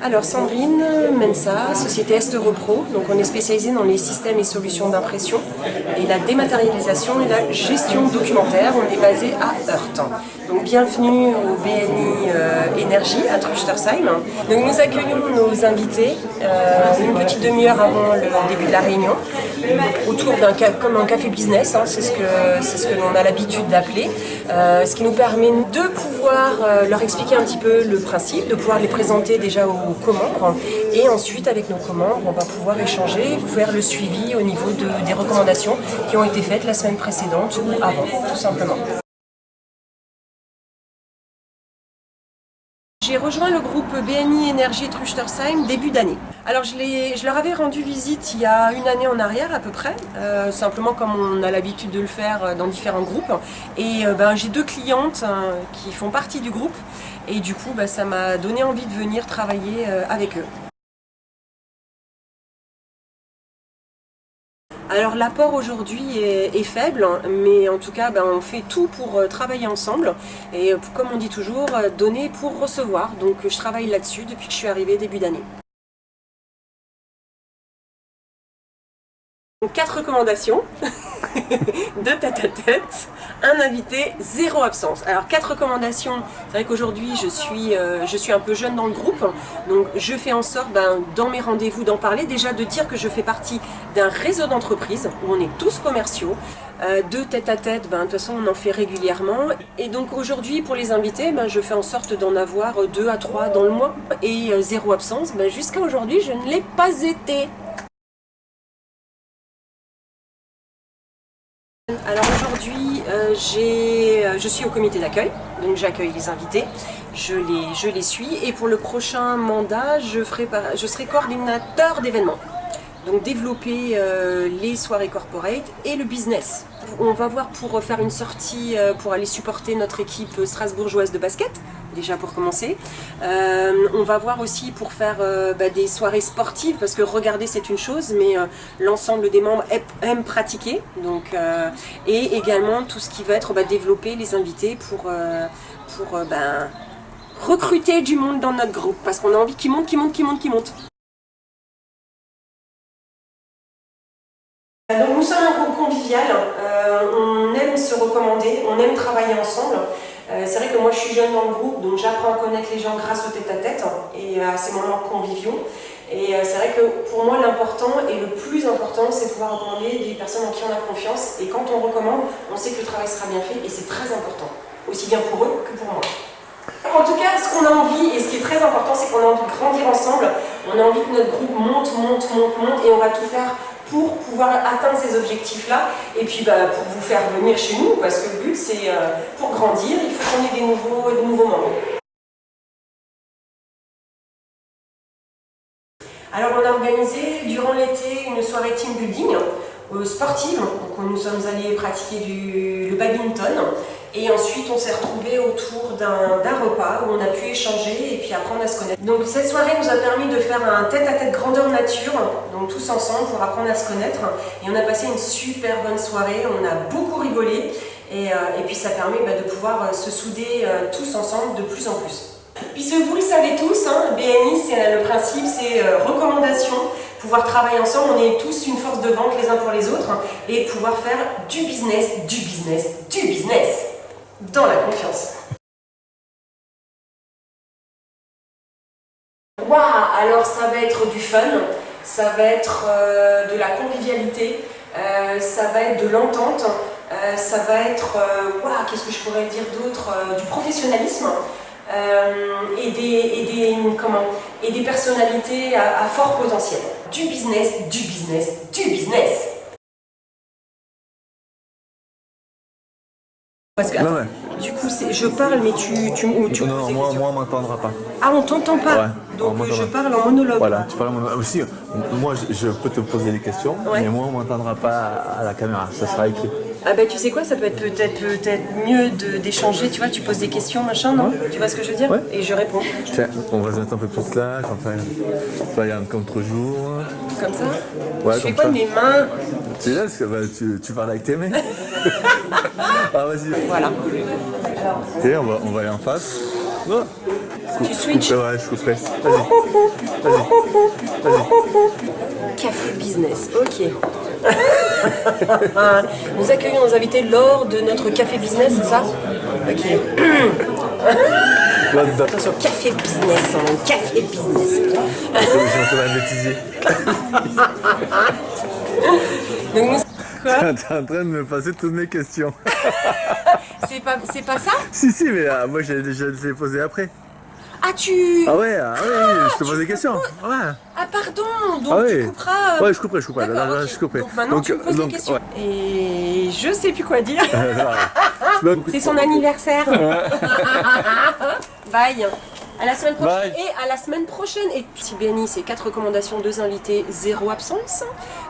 Alors Sandrine Mensa, société Est Europro, donc on est spécialisé dans les systèmes et solutions d'impression et la dématérialisation et la gestion documentaire. On est basé à Heurt. Donc bienvenue au BNI Énergie à Truchtersheim. Donc nous accueillons nos invités une petite demi-heure avant le début de la réunion, autour comme un café business, hein, c'est ce que l'on a l'habitude d'appeler, ce qui nous permet de pouvoir leur expliquer un petit peu le principe, de pouvoir les présenter déjà aux commembres, et ensuite avec nos commembres on va pouvoir échanger, faire le suivi au niveau des recommandations qui ont été faites la semaine précédente ou avant, tout simplement. J'ai rejoint le groupe BNI Énergie Truchtersheim début d'année. Alors je leur avais rendu visite il y a une année en arrière à peu près, simplement comme on a l'habitude de le faire dans différents groupes. Et j'ai deux clientes qui font partie du groupe et du coup ça m'a donné envie de venir travailler avec eux. Alors l'apport aujourd'hui est faible, mais en tout cas on fait tout pour travailler ensemble et comme on dit toujours, donner pour recevoir. Donc je travaille là-dessus depuis que je suis arrivée début d'année. 4 recommandations, 2 tête-à-tête, un invité, 0 absence. Alors 4 recommandations, c'est vrai qu'aujourd'hui je suis un peu jeune dans le groupe, donc je fais en sorte dans mes rendez-vous d'en parler, déjà de dire que je fais partie d'un réseau d'entreprises où on est tous commerciaux. 2 tête-à-tête, de toute façon on en fait régulièrement. Et donc aujourd'hui pour les invités, je fais en sorte d'en avoir 2 à 3 dans le mois. Et 0 absence, jusqu'à aujourd'hui je ne l'ai pas été. Alors aujourd'hui, je suis au comité d'accueil, donc j'accueille les invités, je les suis et pour le prochain mandat, je serai coordinateur d'événements. Donc développer les soirées corporate et le business. On va voir pour faire une sortie pour aller supporter notre équipe strasbourgeoise de basket, déjà pour commencer. On va voir aussi pour faire des soirées sportives, parce que regarder c'est une chose, mais l'ensemble des membres aiment pratiquer. Donc, et également tout ce qui va être développer les invités pour recruter du monde dans notre groupe, parce qu'on a envie qu'ils montent. Donc nous sommes un groupe convivial, on aime se recommander, on aime travailler ensemble. C'est vrai que moi je suis jeune dans le groupe, donc j'apprends à connaître les gens grâce au tête-à-tête et à ces moments conviviaux. Et c'est vrai que pour moi l'important et le plus important c'est de pouvoir recommander des personnes en qui on a confiance. Et quand on recommande, on sait que le travail sera bien fait et c'est très important, aussi bien pour eux que pour moi. En tout cas, ce qu'on a envie, et ce qui est très important, c'est qu'on a envie de grandir ensemble. On a envie que notre groupe monte, et on va tout faire pour pouvoir atteindre ces objectifs-là. Et puis pour vous faire venir chez nous, parce que le but, c'est pour grandir, il faut qu'on ait des nouveaux membres. Alors on a organisé durant l'été une soirée team building sportive. Donc nous sommes allés pratiquer le badminton. Et ensuite, on s'est retrouvés autour d'un repas où on a pu échanger et puis apprendre à se connaître. Donc cette soirée nous a permis de faire un tête-à-tête grandeur nature, donc tous ensemble pour apprendre à se connaître. Et on a passé une super bonne soirée, on a beaucoup rigolé et puis ça permet de pouvoir se souder tous ensemble de plus en plus. Puisque vous le savez tous, BNI, c'est le principe, c'est recommandation. Pouvoir travailler ensemble, on est tous une force de vente les uns pour les autres et pouvoir faire du business dans la confiance. Waouh, alors ça va être du fun, ça va être de la convivialité, ça va être de l'entente, ça va être, qu'est-ce que je pourrais dire d'autre, du professionnalisme. Et des personnalités à fort potentiel. Du business. Parce que, du coup, je parle, mais non, moi on m'entendra pas. Ah, on t'entend pas, ouais, donc je parle en monologue. Voilà, tu parles en monologue. Aussi, moi je peux te poser des questions, ouais, mais moi on m'entendra pas à la caméra, ça sera écrit. Ah tu sais quoi, ça peut être peut-être mieux d'échanger, tu vois, tu poses des questions, machin, non? Tu vois ce que je veux dire? Ouais. Et je réponds. Tiens, on va se mettre un peu plus là, il y a un contre-jour. Comme ça? Ouais, je fais quoi de mes mains? Tu laisses, tu parles avec tes mains. Ah vas-y. Voilà. Ok, on va aller en face. Oh. Tu switches? Ouais, je couperai. Vas-y. Café business, ok. Nous accueillons nos invités lors de notre café business, c'est ça? Ok. Attention, café business, café business. J'ai entendu un bêtisier. Donc nous... Quoi? T'es en train de me passer toutes mes questions. C'est pas ça? Si, mais moi je l'ai posé après. Ah tu... Ah ouais, je te pose des questions. Ouais. Ah pardon, donc tu couperas... Ouais, je couperai. D'accord, Là, ok. je couperai. Donc maintenant tu me poses des questions. Ouais. Et je sais plus quoi dire. C'est son anniversaire. Bye. À la semaine prochaine. Bye. Et à la semaine prochaine. Et petit Benny, c'est 4 recommandations, 2 invités, 0 absence.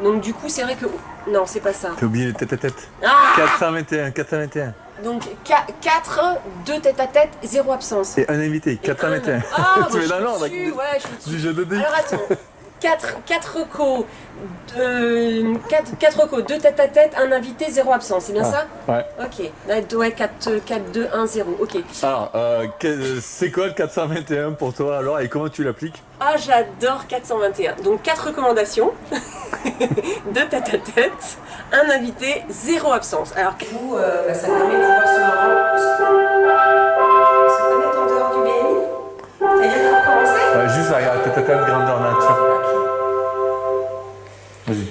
Donc du coup, c'est vrai que... Non, c'est pas ça. T'as oublié les tête-à-tête. Ah 421. Donc 4, 2 tête-à-tête, 0 absence. Et un invité, 421. Ah, Tu mets dans l'ordre. ouais, je suis Du jeu de dés. Alors attends. 4 recos, 2 tête-à-tête, un invité, 0 absence, c'est bien ça? Ouais. Ok, ouais, 4, 2, 1, 0, ok. Alors, c'est quoi le 421 pour toi alors et comment tu l'appliques? Ah, j'adore 421. Donc 4 recommandations, 2 tête-à-tête, un invité, 0 absence. Alors, du coup, ça permet de pouvoir se mettre en dehors du BNI. C'est-à-dire qu'il faut commencer? Juste à tête-à-tête, grandeur nature. Vas-y.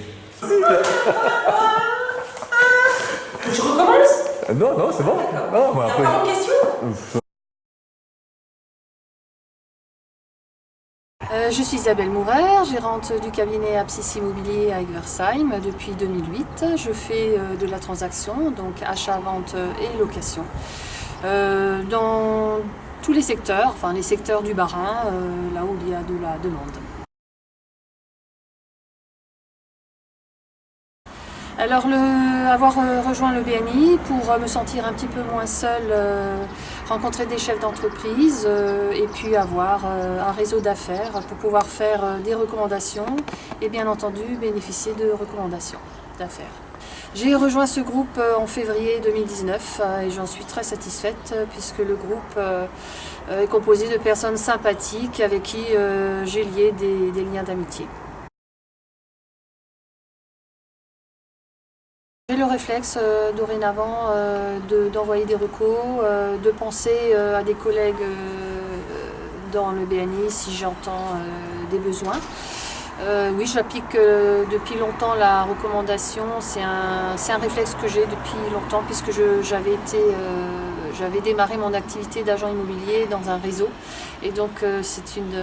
Je recommence? Non, c'est bon. Non, mais T'as encore une question? Je suis Isabelle Mourer, gérante du cabinet Apsis Immobilier à Egversheim depuis 2008. Je fais de la transaction, donc achat, vente et location, dans tous les secteurs, enfin les secteurs du Bas-Rhin, là où il y a de la demande. Alors, avoir rejoint le BNI pour me sentir un petit peu moins seule, rencontrer des chefs d'entreprise et puis avoir un réseau d'affaires pour pouvoir faire des recommandations et bien entendu bénéficier de recommandations d'affaires. J'ai rejoint ce groupe en février 2019 et j'en suis très satisfaite puisque le groupe est composé de personnes sympathiques avec qui j'ai lié des liens d'amitié. J'ai le réflexe dorénavant d'envoyer des recos, de penser à des collègues dans le BNI si j'entends des besoins. Oui, j'applique depuis longtemps la recommandation, c'est un réflexe que j'ai depuis longtemps puisque j'avais démarré mon activité d'agent immobilier dans un réseau et donc c'est une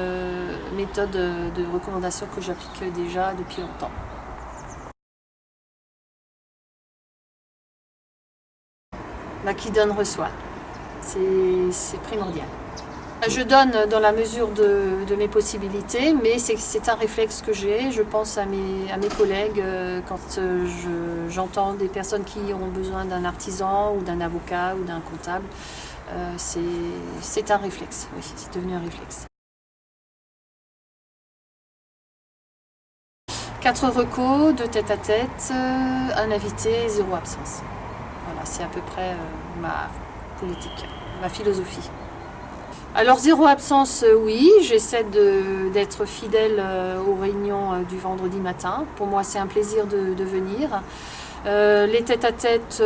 méthode de recommandation que j'applique déjà depuis longtemps. Qui donne reçoit, c'est primordial. Je donne dans la mesure de mes possibilités, mais c'est un réflexe que j'ai. Je pense à mes collègues quand j'entends des personnes qui ont besoin d'un artisan ou d'un avocat ou d'un comptable. C'est un réflexe, oui, c'est devenu un réflexe. 4 recos, 2 tête-à-tête, un invité, 0 absence. Voilà, c'est à peu près ma politique, ma philosophie. Alors 0 absence, oui, j'essaie d'être fidèle aux réunions du vendredi matin. Pour moi, c'est un plaisir de venir. Les tête-à-tête,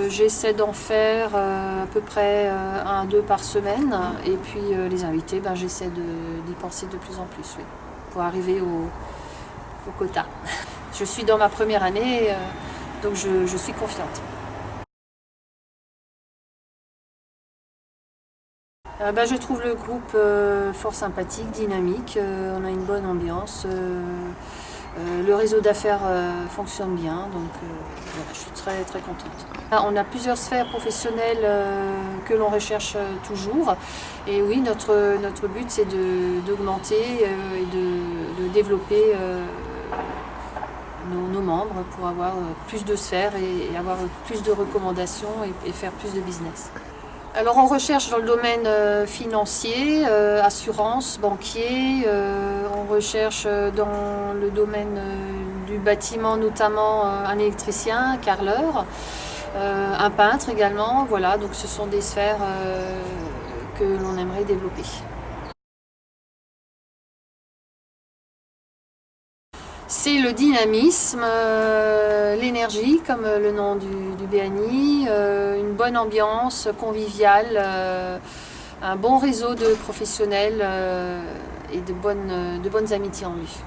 j'essaie d'en faire à peu près 1 à 2 par semaine. Et puis les invités, j'essaie d'y penser de plus en plus, oui, pour arriver au quota. Je suis dans ma première année, donc je suis confiante. Je trouve le groupe fort sympathique, dynamique, on a une bonne ambiance, le réseau d'affaires fonctionne bien, donc voilà, je suis très très contente. On a plusieurs sphères professionnelles que l'on recherche toujours et oui, notre but c'est d'augmenter et de développer nos membres pour avoir plus de sphères et avoir plus de recommandations et faire plus de business. Alors on recherche dans le domaine financier, assurance, banquier, on recherche dans le domaine du bâtiment notamment un électricien, un carreleur, un peintre également, voilà, donc ce sont des sphères que l'on aimerait développer. C'est le dynamisme, l'énergie, comme le nom du BNI, une bonne ambiance conviviale, un bon réseau de professionnels et de bonnes amitiés en vue.